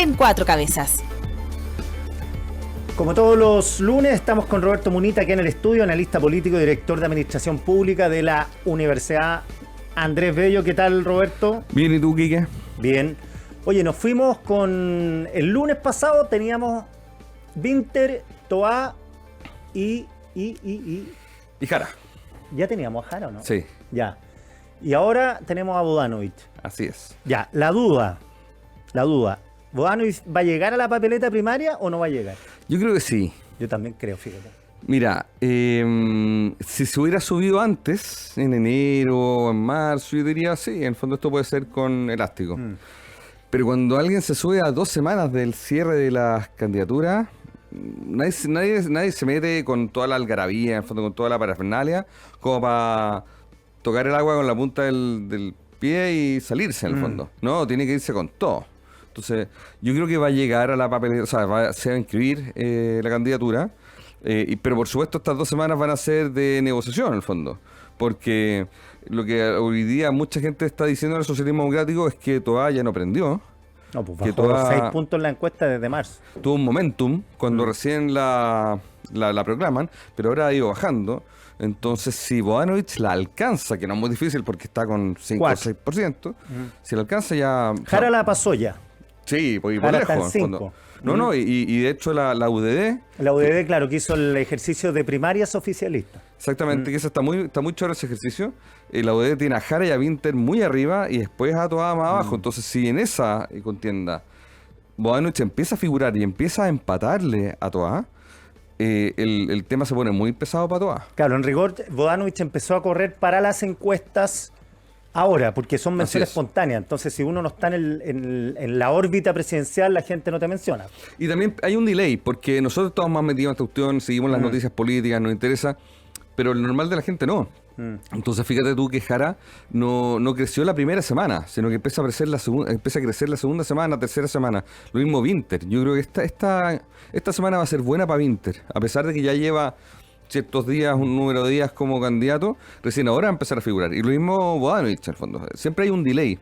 en Cuatro Cabezas. Como todos los lunes, estamos con Roberto Munita aquí en el estudio, analista político y director de Administración Pública de la Universidad Andrés Bello. ¿Qué tal, Roberto? Bien, ¿y tú, Quique? Bien. Oye, nos fuimos con... El lunes pasado teníamos Vinter, Toá y Jara. ¿Ya teníamos a Jara o no? Sí. Ya. Y ahora tenemos a Bodanovich. Así es. Ya, la duda. ¿Bodanovich va a llegar a la papeleta primaria o no va a llegar? Yo creo que sí. Yo también creo, fíjate. Mira, si se hubiera subido antes, en enero o en marzo, yo diría sí, en el fondo esto puede ser con elástico. Pero cuando alguien se sube a 2 semanas del cierre de las candidaturas, nadie se mete con toda la algarabía, en el fondo con toda la parafernalia, como para tocar el agua con la punta del pie y salirse en el fondo. No, tiene que irse con todo. Entonces, yo creo que va a llegar a la papeleta, o sea, se va a inscribir la candidatura, pero por supuesto estas 2 semanas van a ser de negociación en el fondo, porque lo que hoy día mucha gente está diciendo del socialismo democrático es que Toá ya no prendió. No, pues que bajó 6 puntos en la encuesta desde marzo. Tuvo un momentum cuando recién la proclaman, pero ahora ha ido bajando. Entonces, si Bodanovich la alcanza, que no es muy difícil porque está con 5 o 6%, si la alcanza ya... Jara la pasó ya. Sí, por Jara lejos, está en en el 5. fondo. No, y de hecho la UDD... La UDD, claro, que hizo el ejercicio de primarias oficialistas. Exactamente, que ese está muy chorro ese ejercicio. La UDD tiene a Jara y a Vinter muy arriba y después a Toá más abajo. Entonces, si en esa contienda Bodanovich empieza a figurar y empieza a empatarle a Toá, el tema se pone muy pesado para Toá. Claro, en rigor, Bodanovich empezó a correr para las encuestas ahora, porque son menciones espontáneas. Entonces, si uno no está en la órbita presidencial, la gente no te menciona. Y también hay un delay, porque nosotros estamos más metidos en esta cuestión, seguimos las noticias políticas, nos interesa, pero el normal de la gente no. Entonces, fíjate tú que Jara no creció la primera semana, sino que empieza a crecer la segunda semana, tercera semana. Lo mismo Vinter. Yo creo que esta semana va a ser buena para Vinter, a pesar de que ya lleva ciertos días, un número de días como candidato, recién ahora va a empezar a figurar. Y lo mismo Bodanovich, en el fondo. Siempre hay un delay.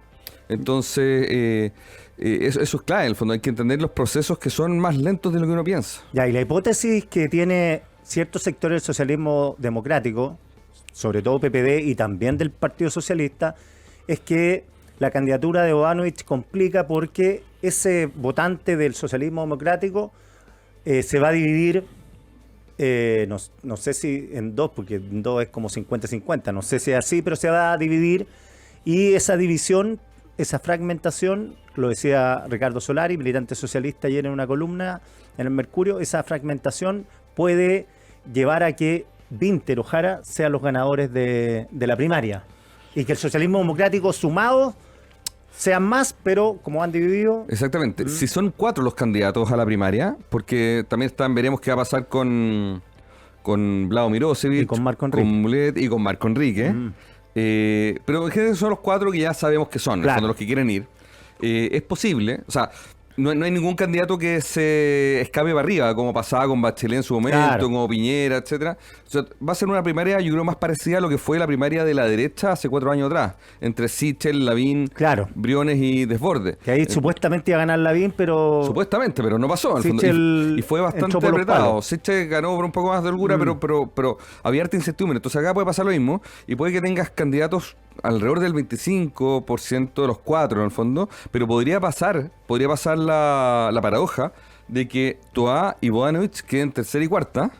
Entonces, eso es clave, en el fondo. Hay que entender los procesos que son más lentos de lo que uno piensa. Ya, y la hipótesis que tiene ciertos sectores del socialismo democrático, sobre todo PPD y también del Partido Socialista, es que la candidatura de Bodanovich complica porque ese votante del socialismo democrático se va a dividir, no sé si en dos, porque en dos es como 50-50, no sé si es así, pero se va a dividir, y esa división, esa fragmentación, lo decía Ricardo Solari, militante socialista ayer en una columna en el Mercurio, esa fragmentación puede llevar a que Vinter o Jara sean los ganadores de la primaria y que el socialismo democrático sumado sean más, pero como han dividido... Exactamente. Si son 4 los candidatos a la primaria, porque también veremos qué va a pasar con Vlado Mirosevic, y con Marco Enrique, con Mulet y con Marco Enrique. Pero en general son los 4 que ya sabemos que son, claro, los que quieren ir. Es posible, o sea... No hay ningún candidato que se escape para arriba, como pasaba con Bachelet en su momento, claro, como Piñera, etcétera. O sea, va a ser una primaria, yo creo, más parecida a lo que fue la primaria de la derecha hace 4 años atrás, entre Sichel, Lavín, claro, Briones y Desbordes. Que ahí supuestamente iba a ganar Lavín, pero... Supuestamente, pero no pasó. En Sichel fondo, y fue bastante apretado. Sichel ganó por un poco más de holgura, pero había harta incertidumbre. Entonces acá puede pasar lo mismo, y puede que tengas candidatos alrededor del 25% de los 4 en el fondo, pero podría pasar la paradoja de que Toá y Bodanovich queden tercera y cuarta,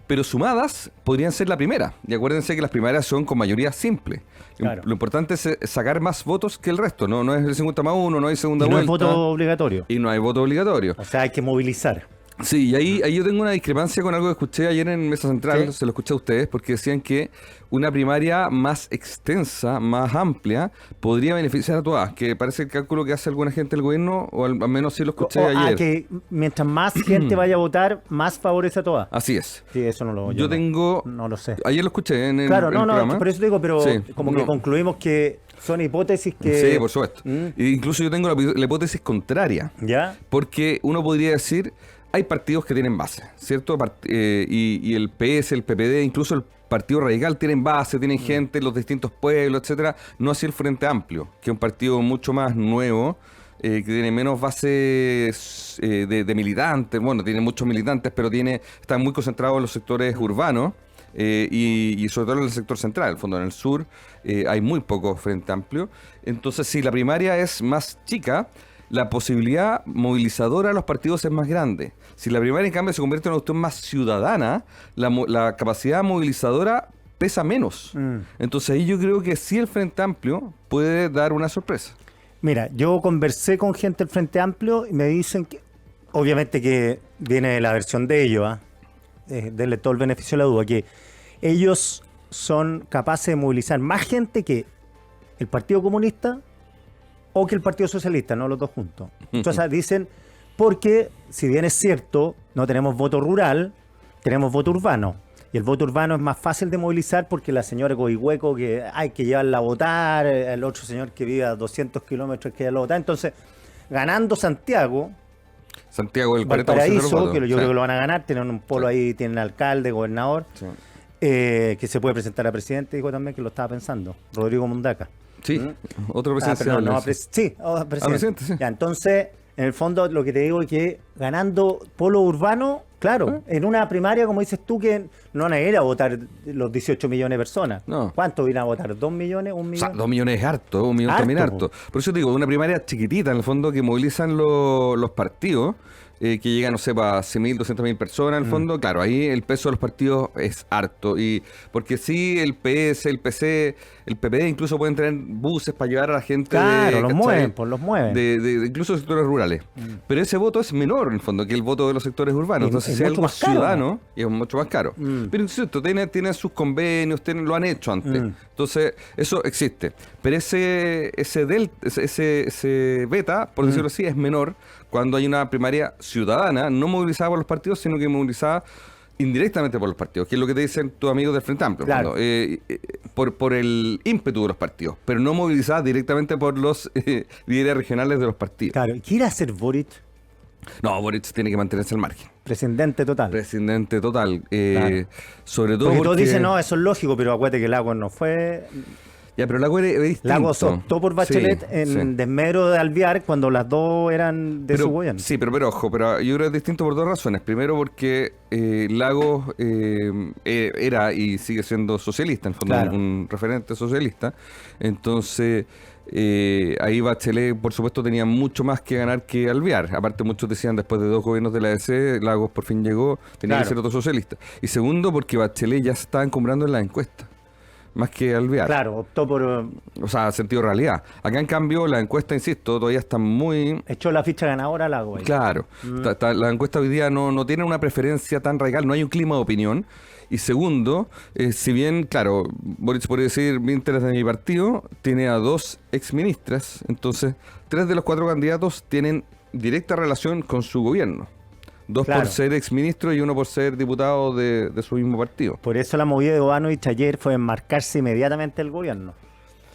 pero sumadas podrían ser la primera. Y acuérdense que las primarias son con mayoría simple. Claro. Lo importante es sacar más votos que el resto. No es el 50+1, no hay segunda vuelta. No hay voto obligatorio. Y no hay voto obligatorio. O sea, hay que movilizar. Sí, y ahí yo tengo una discrepancia con algo que escuché ayer en Mesa Central, ¿sí? Se lo escuché a ustedes, porque decían que una primaria más extensa, más amplia, podría beneficiar a todas, que parece el cálculo que hace alguna gente del gobierno, o al menos sí lo escuché ayer. Que mientras más gente vaya a votar, más favorece a todas. Así es. Sí, eso no lo... Yo no lo sé. Ayer lo escuché en el programa. Por eso digo, pero sí, que concluimos que son hipótesis que... Sí, por supuesto. Incluso yo tengo la hipótesis contraria. ¿Ya? Porque uno podría decir... Hay partidos que tienen base, ¿cierto? Y el PS, el PPD, incluso el Partido Radical tienen base, tienen gente en los distintos pueblos, etcétera. No así el Frente Amplio, que es un partido mucho más nuevo, que tiene menos bases de militantes, bueno, tiene muchos militantes, pero está muy concentrado en los sectores urbanos y sobre todo en el sector central. En el fondo, en el sur hay muy poco Frente Amplio. Entonces, si la primaria es más chica, la posibilidad movilizadora de los partidos es más grande. Si la primaria, en cambio, se convierte en una cuestión más ciudadana, la capacidad movilizadora pesa menos. Entonces ahí yo creo que sí el Frente Amplio puede dar una sorpresa. Mira, yo conversé con gente del Frente Amplio y me dicen que, obviamente que viene la versión de ellos, denle todo el beneficio de la duda, que ellos son capaces de movilizar más gente que el Partido Comunista o que el Partido Socialista, no los dos juntos. Entonces dicen, porque si bien es cierto, no tenemos voto rural, tenemos voto urbano. Y el voto urbano es más fácil de movilizar porque la señora Coihueco que hay que llevarla a votar, el otro señor que vive a 200 kilómetros que llevarla a votar. Entonces, ganando Santiago el 40% Valparaíso, de los votos. que yo creo que lo van a ganar, tienen un polo ahí, tienen alcalde, gobernador, que se puede presentar a presidente, dijo también que lo estaba pensando, Rodrigo Mundaca. Sí, otro presidencial. Presidente. Sí. Ya, entonces, en el fondo, lo que te digo es que ganando polo urbano, claro, en una primaria, como dices tú, que no van a ir a votar los 18 millones de personas. No. ¿Cuánto vienen a votar? ¿2 millones? ¿1 millón? O sea, 2 millones es harto, 1 millón también es harto. Por eso te digo, una primaria chiquitita, en el fondo, que movilizan los partidos, que llegan, no sé, para 100.000, 200.000 personas, en el fondo, claro, ahí el peso de los partidos es harto. Y porque sí, el PS, el PC, el PPD incluso pueden tener buses para llevar a la gente. Claro, los mueven. De incluso sectores rurales. Pero ese voto es menor, en el fondo, que el voto de los sectores urbanos. Entonces, si es algo ciudadano, y es mucho más caro. Pero insisto, tienen sus convenios, lo han hecho antes. Entonces, eso existe. Pero ese beta, por decirlo así, es menor cuando hay una primaria ciudadana, no movilizada por los partidos, sino que movilizada indirectamente por los partidos, que es lo que te dicen tus amigos del Frente Amplio, claro. por el ímpetu de los partidos, pero no movilizada directamente por los líderes regionales de los partidos. Claro, ¿y qué irá a hacer Boric? No, Boric tiene que mantenerse al margen. Presidente total. Claro. Sobre todo porque todos dicen, no, eso es lógico, pero acuérdate que Lagos no fue... Ya, pero Lagos es distinto. Lagos optó por Bachelet en desmedro de Alvear cuando las dos eran de su gobierno. Sí, pero ojo, pero yo creo que es distinto por dos razones. Primero porque Lagos era y sigue siendo socialista, en el fondo, claro, un referente socialista. Entonces, ahí Bachelet, por supuesto, tenía mucho más que ganar que Alvear. Aparte, muchos decían, después de 2 gobiernos de la ADC, Lagos por fin llegó, tenía que ser otro socialista. Y segundo, porque Bachelet ya se estaba encumbrando en las encuestas, más que Alvear. Claro, optó por... O sea, sentido de realidad. Acá, en cambio, la encuesta, insisto, todavía está muy... Echó la ficha ganadora a Lagos. Claro. La encuesta hoy día no tiene una preferencia tan radical, no hay un clima de opinión. Y segundo, si bien, claro, Boric podría decir, mi interés de mi partido, tiene a 2 exministras, entonces 3 de los 4 candidatos tienen directa relación con su gobierno. 2 por ser exministro y 1 por ser diputado de su mismo partido. Por eso la movida de Bobanovich ayer fue enmarcarse inmediatamente el gobierno.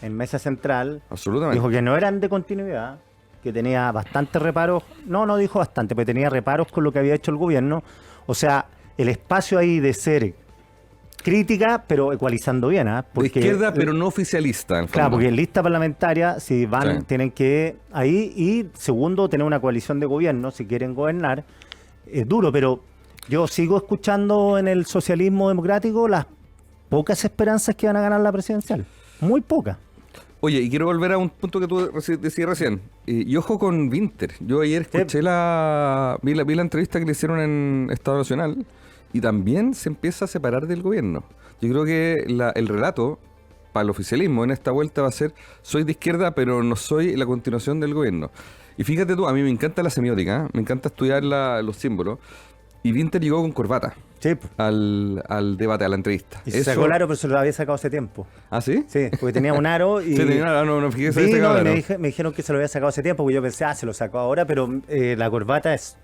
En mesa central. Absolutamente. Dijo que no eran de continuidad, que tenía bastantes reparos. No dijo bastante, pero tenía reparos con lo que había hecho el gobierno. O sea, el espacio ahí de ser crítica, pero ecualizando bien. De izquierda, pero no oficialista. Claro, porque en lista parlamentaria, si van, tienen que ahí. Y segundo, tener una coalición de gobierno, si quieren gobernar. Es duro, pero yo sigo escuchando en el socialismo democrático las pocas esperanzas que van a ganar la presidencial. Muy pocas. Oye, y quiero volver a un punto que tú decías recién. Y ojo con Winter. Yo ayer escuché vi la entrevista que le hicieron en Estado Nacional y también se empieza a separar del gobierno. Yo creo que el relato para el oficialismo en esta vuelta va a ser: soy de izquierda, pero no soy la continuación del gobierno. Y fíjate tú, a mí me encanta la semiótica, me encanta estudiar los símbolos. Y Winter llegó con corbata al debate, a la entrevista. Y se sacó el aro, pero se lo había sacado hace tiempo. ¿Ah, sí? Sí, porque tenía un aro y... Sí, tenía un aro, no fíjese que se sacaba el aro. Me dijeron que se lo había sacado hace tiempo, porque yo pensé, se lo sacó ahora, pero la corbata es...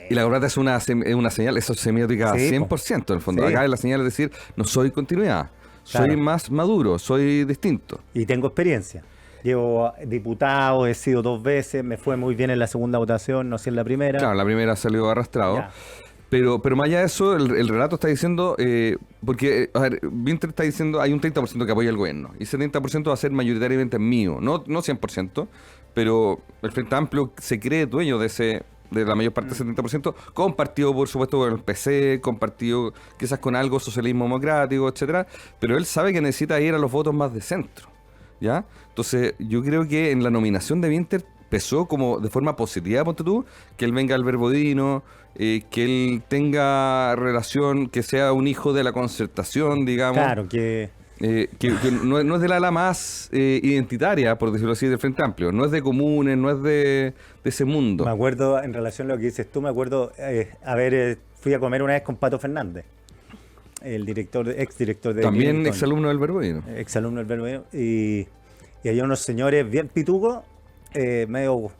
Y la corbata es una señal, eso es semiótica 100% en el fondo. Acá es la señal de decir, no soy continuidad, soy más maduro, soy distinto. Y tengo experiencia. Llevo diputado, he sido 2 veces, me fue muy bien en la segunda votación, no sé en la primera. Claro, la primera salió arrastrado. Pero más allá de eso, el relato está diciendo, porque, a ver, Winter está diciendo, hay un 30% que apoya al gobierno, y ese 30% va a ser mayoritariamente mío, no 100%, pero el Frente Amplio se cree dueño de la mayor parte del 70%, compartido por supuesto con el PC, compartido quizás con algo socialismo democrático, etcétera, pero él sabe que necesita ir a los votos más de centro, ¿ya? Entonces, yo creo que en la nominación de Winter pesó como de forma positiva, ponte tú, que él venga al Verbodino, que él tenga relación, que sea un hijo de la concertación, digamos. Claro, que no es del ala más identitaria, por decirlo así, del Frente Amplio. No es de comunes, no es de ese mundo. me acuerdo, en relación a lo que dices tú, fui a comer una vez con Pato Fernández, el exdirector de También Clinton, exalumno del Verbodino. exalumno del Verbodino, y había unos señores bien pitucos, medio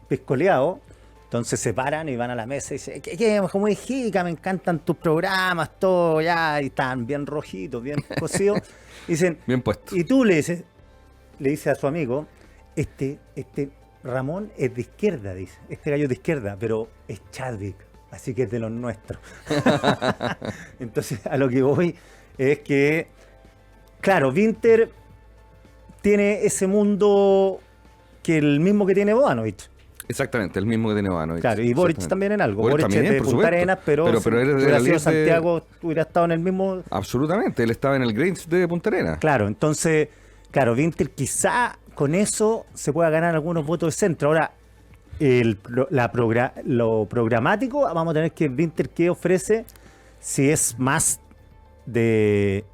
piscoleados. Entonces se paran y van a la mesa y dicen, ¿qué? Muy jica, me encantan tus programas, todo, ya, y están bien rojitos, bien cocidos. Dicen, Bien puesto. y tú le dices a su amigo, este Ramón es de izquierda, dice, este gallo es de izquierda, pero es Chadwick, así que es de los nuestros. Entonces, a lo que voy es que, claro, Winter tiene ese mundo que el mismo que tiene Boanovich. Exactamente, el mismo que tiene Banovic. Claro, y Boric también en algo. Boric también, es de por Punta supuesto. Arenas, pero Pero si eres de hubiera la sido ley de- Santiago, hubiera estado en el mismo... Absolutamente, él estaba en el Grange de Punta Arenas. Claro, entonces, claro, Winter quizá con eso se pueda ganar algunos votos de centro. Ahora, lo programático, vamos a tener que Winter qué ofrece, si es más de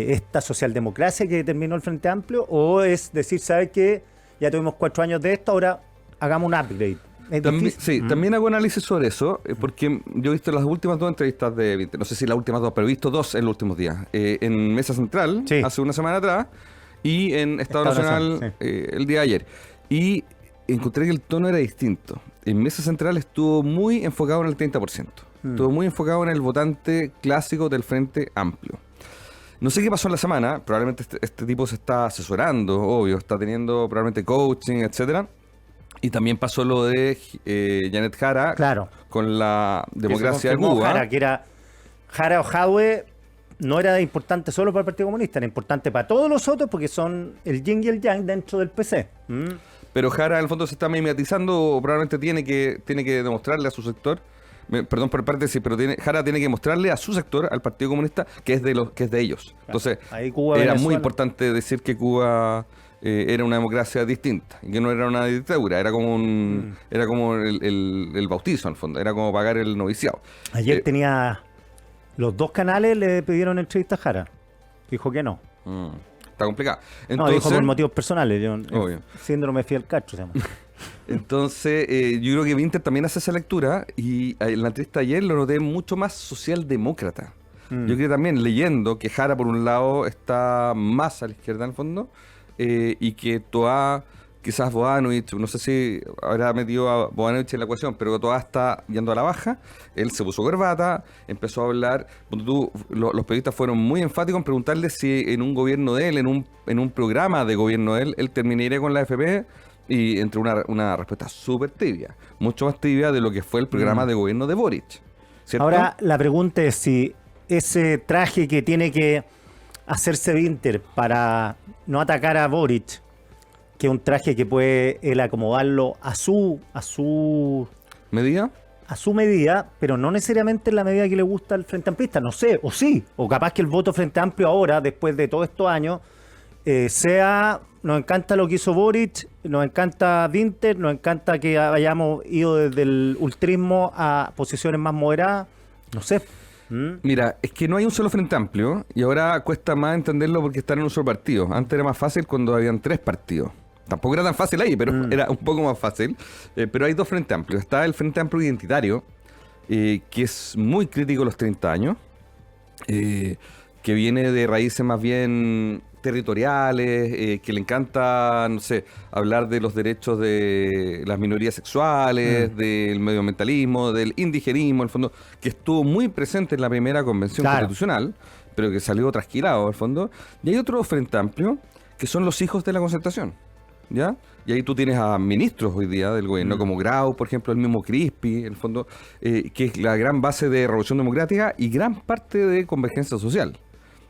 esta socialdemocracia que terminó el Frente Amplio, o es decir, ¿sabes qué? Ya tuvimos 4 años de esto, ahora hagamos un upgrade. Es También, difícil. sí, también hago análisis sobre eso, porque yo he visto las últimas 2 entrevistas de Winter, no sé si las últimas 2, pero he visto 2 en los últimos días. En Mesa Central, Sí. hace una semana atrás, y en Estado Nacional, Nacional, el día de ayer. Y encontré que el tono era distinto. En Mesa Central estuvo muy enfocado en el 30%. Estuvo muy enfocado en el votante clásico del Frente Amplio. No sé qué pasó en la semana, probablemente este tipo se está asesorando, obvio, está teniendo probablemente coaching, etcétera. Y también pasó lo de Janet Jara Claro. con la Que democracia se de confirmó Cuba. Jara, que era Jara o Jadwe, no era importante solo para el Partido Comunista, era importante para todos los otros porque son el yin y el yang dentro del PC. Pero Jara en el fondo se está mimetizando, o probablemente tiene que demostrarle a su sector, perdón por parte, sí, pero Jara tiene que mostrarle a su sector, al Partido Comunista, que es de ellos. Entonces, Ahí Cuba, era Venezuela. muy importante decir que Cuba era una democracia distinta, y que no era una dictadura, era como era como el bautizo en el fondo, era como pagar el noviciado. Ayer tenía los 2 canales, le pidieron entrevista a Jara. Dijo que no. Está complicado. No, Entonces, dijo por motivos personales. Obvio. Síndrome Fidel Castro se llama. Entonces, yo creo que Winter también hace esa lectura, y en la entrevista de ayer lo noté mucho más socialdemócrata. Yo creo también, leyendo que Jara por un lado está más a la izquierda en el fondo, y que Toá, quizás Boanovich, no sé si habrá metido a Boanovich en la ecuación, pero Toá está yendo a la baja. Él se puso corbata, empezó a hablar. Los periodistas fueron muy enfáticos en preguntarle si en un gobierno de él, en un programa de gobierno de él terminaría con la FP, y entre una respuesta súper tibia, mucho más tibia de lo que fue el programa de gobierno de Boric, ¿cierto? Ahora la pregunta es si ese traje que tiene que hacerse Winter para no atacar a Boric, que es un traje que puede él acomodarlo a su ¿Medida? medida, pero no necesariamente en la medida que le gusta al Frente Amplista, no sé, o sí, o capaz que el voto Frente Amplio ahora, después de todos estos años, nos encanta lo que hizo Boric, nos encanta Winter, nos encanta que hayamos ido desde el ultrismo a posiciones más moderadas, no sé. Mira, es que no hay un solo Frente Amplio, y ahora cuesta más entenderlo porque están en un solo partido. Antes era más fácil cuando habían 3 partidos. Tampoco era tan fácil ahí, pero era un poco más fácil. Pero hay 2 Frente Amplios. Está el Frente Amplio Identitario, que es muy crítico a los 30 años, que viene de raíces más bien territoriales, que le encanta, no sé, hablar de los derechos de las minorías sexuales, del medioambientalismo, del indigenismo, en el fondo, que estuvo muy presente en la primera convención constitucional, pero que salió trasquilado, en el fondo. Y hay otro Frente Amplio, que son los hijos de la concertación, ¿ya? Y ahí tú tienes a ministros hoy día del gobierno, como Grau, por ejemplo, el mismo Crispi, en el fondo, que es la gran base de Revolución Democrática y gran parte de Convergencia Social.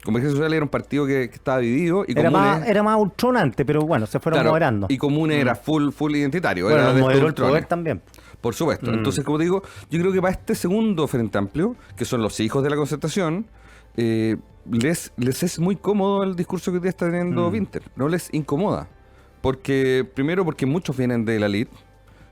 Convergencia Social era un partido que estaba dividido y era más ultronante, pero bueno, se fueron moderando. Y Comunes era full identitario. Bueno, era moderó el poder también. Por supuesto. Entonces, como digo, yo creo que para este segundo Frente Amplio, que son los hijos de la Concertación, les es muy cómodo el discurso que hoy día está teniendo Winter. No les incomoda. Primero, porque muchos vienen de la elite.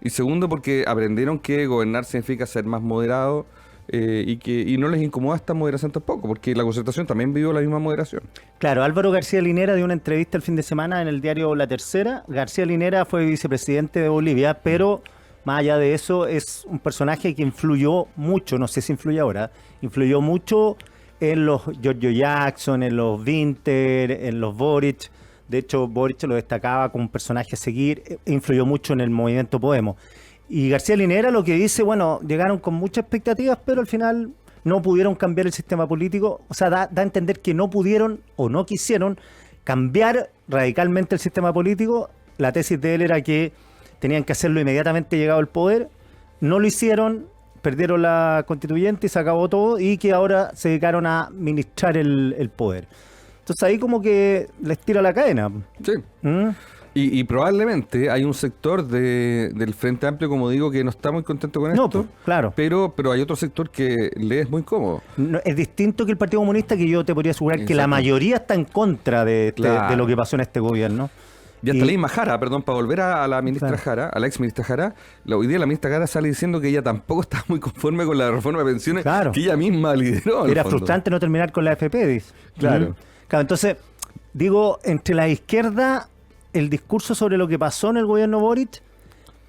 Y segundo, porque aprendieron que gobernar significa ser más moderado. Y no les incomoda esta moderación tampoco, porque la Concertación también vivió la misma moderación. Claro, Álvaro García Linera dio una entrevista el fin de semana en el diario La Tercera. García Linera fue vicepresidente de Bolivia, pero más allá de eso es un personaje que influyó mucho, no sé si influye ahora, influyó mucho en los Giorgio Jackson, en los Winter, en los Boric. De hecho, Boric lo destacaba como un personaje a seguir, influyó mucho en el movimiento Podemos. Y García Linera lo que dice, bueno, llegaron con muchas expectativas, pero al final no pudieron cambiar el sistema político. O sea, da a entender que no pudieron o no quisieron cambiar radicalmente el sistema político. La tesis de él era que tenían que hacerlo inmediatamente llegado al poder. No lo hicieron, perdieron la constituyente y se acabó todo, y que ahora se dedicaron a administrar el poder. Entonces ahí como que les tira la cadena. Sí. Y probablemente hay un sector del Frente Amplio, como digo, que no está muy contento con esto. No, claro. Pero hay otro sector que le es muy cómodo. No, es distinto que el Partido Comunista, que yo te podría asegurar que la mayoría está en contra de lo que pasó en este gobierno. Y hasta la misma Jara, perdón, para volver a la ministra Jara, a la ex ministra Jara, hoy día la ministra Jara sale diciendo que ella tampoco está muy conforme con la reforma de pensiones que ella misma lideró. Era frustrante no terminar con la AFP, dice. Claro. Claro, entonces, digo, entre la izquierda, el discurso sobre lo que pasó en el gobierno Boric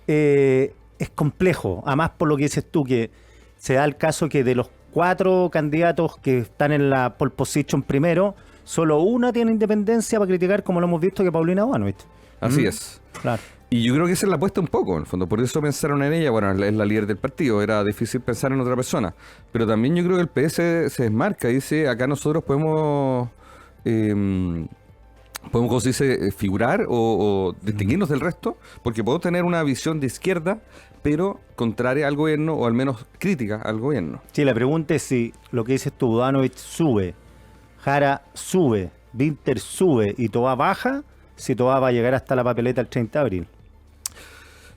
es complejo. Además, por lo que dices tú, que se da el caso que de los 4 candidatos que están en la pole position primero, solo una tiene independencia para criticar, como lo hemos visto, que Paulina Boanovic. Así es. Claro. Y yo creo que esa es la apuesta un poco, en el fondo. Por eso pensaron en ella. Bueno, es la líder del partido. Era difícil pensar en otra persona. Pero también yo creo que el PS se desmarca. Dice, acá nosotros podemos como se dice, figurar o distinguirnos del resto, porque podemos tener una visión de izquierda, pero contraria al gobierno, o al menos crítica al gobierno. Sí, la pregunta es si lo que dices tú, Boanovic sube, Jara sube, Winter sube y Tobá baja, si Tobá va a llegar hasta la papeleta el 30 de abril.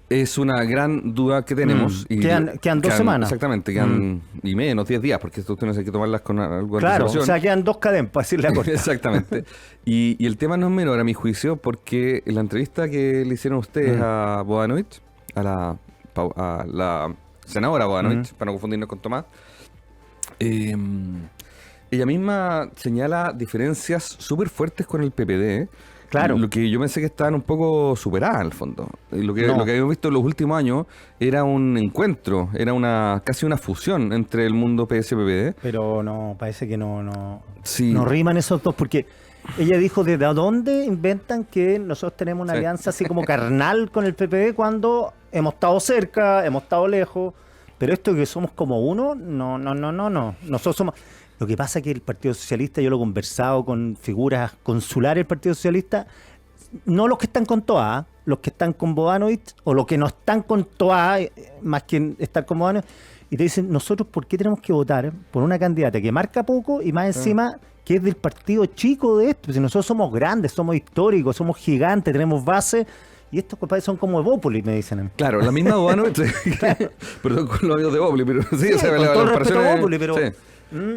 Es una gran duda que tenemos. Y quedan 2 semanas. Exactamente, quedan y menos, 10 días, porque estas cuestiones hay que tomarlas con algo de Claro, o sea, quedan 2 cadenas, para decirle a corta. Exactamente. Y el tema no es menor, a mi juicio, porque en la entrevista que le hicieron ustedes a Boanovic, a la senadora Boanovic, para no confundirnos con Tomás, ella misma señala diferencias súper fuertes con el PPD. Claro. Lo que yo pensé que estaban un poco superadas, en el fondo. Lo que habíamos visto en los últimos años era un encuentro, era casi una fusión entre el mundo PS-PPD. Pero no, parece que no Sí. riman esos dos, porque ella dijo, ¿desde dónde inventan que nosotros tenemos una alianza así como carnal con el PPD cuando hemos estado cerca, hemos estado lejos? Pero esto que somos como uno, no. Nosotros somos... Lo que pasa es que el Partido Socialista, yo lo he conversado con figuras consulares del Partido Socialista, no los que están con Toá, los que están con Boanovic, o los que no están con Toá, más que estar con Boanovic, y te dicen, nosotros, ¿por qué tenemos que votar por una candidata que marca poco y más encima que es del partido chico de esto? Si nosotros somos grandes, somos históricos, somos gigantes, tenemos base... Y estos compadres son como Evópolis, me dicen. Claro, la misma Boanovic, perdón con los amigos de Evópolis, pero sí, o sea, con todo el respeto a Evópolis, pero... Sí.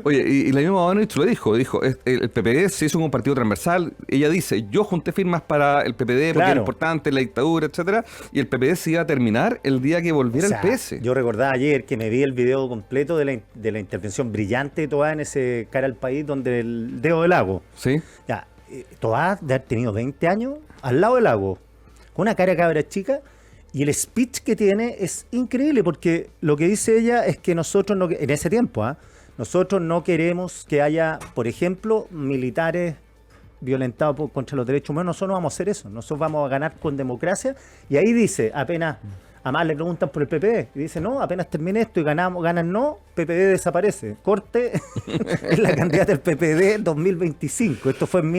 Oye, y la misma Boanovic lo dijo, el PPD se hizo un partido transversal. Ella dice, yo junté firmas para el PPD porque era importante, la dictadura, etcétera, y el PPD se iba a terminar el día que volviera el PS. Yo recordaba ayer que me vi el video completo de la intervención brillante de Toá en ese Cara al País, donde el dedo del lago. Sí. Ya, Toá de haber tenido 20 años al lado del lago, con una cara de cabra chica, y el speech que tiene es increíble, porque lo que dice ella es que nosotros, no, en ese tiempo, nosotros no queremos que haya, por ejemplo, militares violentados contra los derechos humanos. Nosotros no vamos a hacer eso. Nosotros vamos a ganar con democracia. Y ahí dice, apenas, además le preguntan por el PPD, y dice, no, apenas termine esto y ganan no, PPD desaparece. Corte, es la candidata del PPD 2025. Esto fue en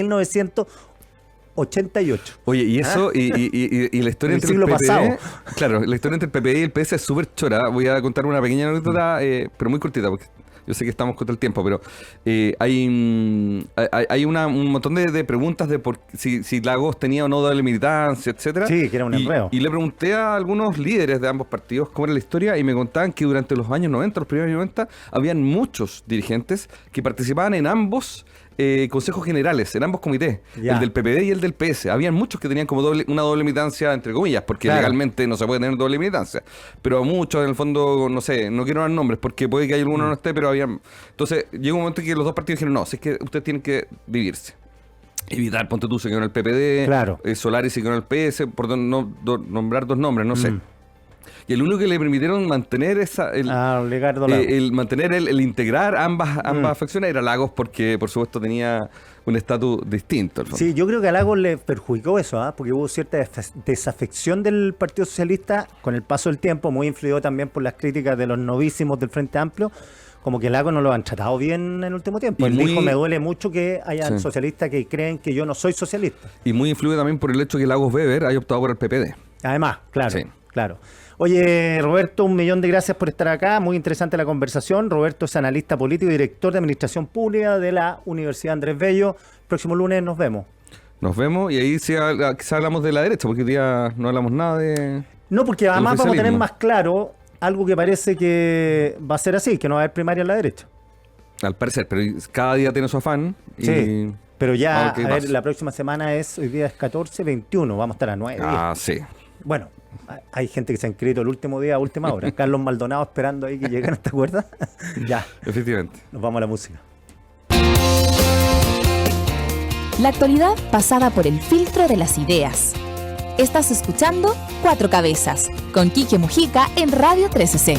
88. Oye, y eso, y la historia El entre el siglo PPD, pasado. claro, la historia entre el PPD y el PS es súper chora. Voy a contar una pequeña anécdota, pero muy cortita, porque yo sé que estamos contra el tiempo, pero hay un montón de preguntas de si Lagos tenía o no doble militancia, etcétera. Sí, que era un enredo. Y le pregunté a algunos líderes de ambos partidos cómo era la historia y me contaban que durante los años 90, los primeros años 90, habían muchos dirigentes que participaban en ambos consejos generales, en ambos comités, Ya. el del PPD y el del PS. Habían muchos que tenían como una doble militancia, entre comillas, porque Claro. legalmente no se puede tener doble militancia. Pero muchos, en el fondo, no sé, no quiero dar nombres porque puede que haya alguno no esté, pero habían. Entonces, llegó un momento en que los dos partidos dijeron: no, si es que ustedes tienen que dividirse. Evitar, ponte tú, se quedó en el PPD, Claro. Solari se quedó en el PS, por nombrar dos nombres, no sé. Y el único que le permitieron mantener Legardo Lagos. el mantener el integrar ambas facciones era Lagos, porque por supuesto tenía un estatus distinto. Al fondo. Sí, yo creo que a Lagos le perjudicó eso, porque hubo cierta desafección del Partido Socialista con el paso del tiempo, muy influido también por las críticas de los novísimos del Frente Amplio, como que Lagos no lo han tratado bien en el último tiempo. Y Él muy- dijo: me duele mucho que hayan Sí. socialistas que creen que yo no soy socialista. Y muy influido también por el hecho que Lagos Weber haya optado por el PPD. Además, claro, Sí. claro. Oye, Roberto, 1.000.000 de gracias por estar acá. Muy interesante la conversación. Roberto es analista político y director de Administración Pública de la Universidad Andrés Bello. Próximo lunes nos vemos. Nos vemos y ahí quizá hablamos de la derecha, porque hoy día no hablamos nada de... No, porque además vamos a tener oficialismo. más claro algo que parece que va a ser así, que no va a haber primaria en la derecha. Al parecer, pero cada día tiene su afán. Sí. Pero ya, Vamos, ¿qué a ver, pasa? la próxima semana hoy día es 14, 21, vamos a estar a 9. Ah, sí. Bueno, hay gente que se ha inscrito el último día a última hora. Carlos Maldonado esperando ahí que llegaran, ¿te acuerdas? Ya, Efectivamente. nos vamos a la música. La actualidad pasada por el filtro de las ideas. Estás escuchando Cuatro Cabezas, con Quique Mujica en Radio 13C.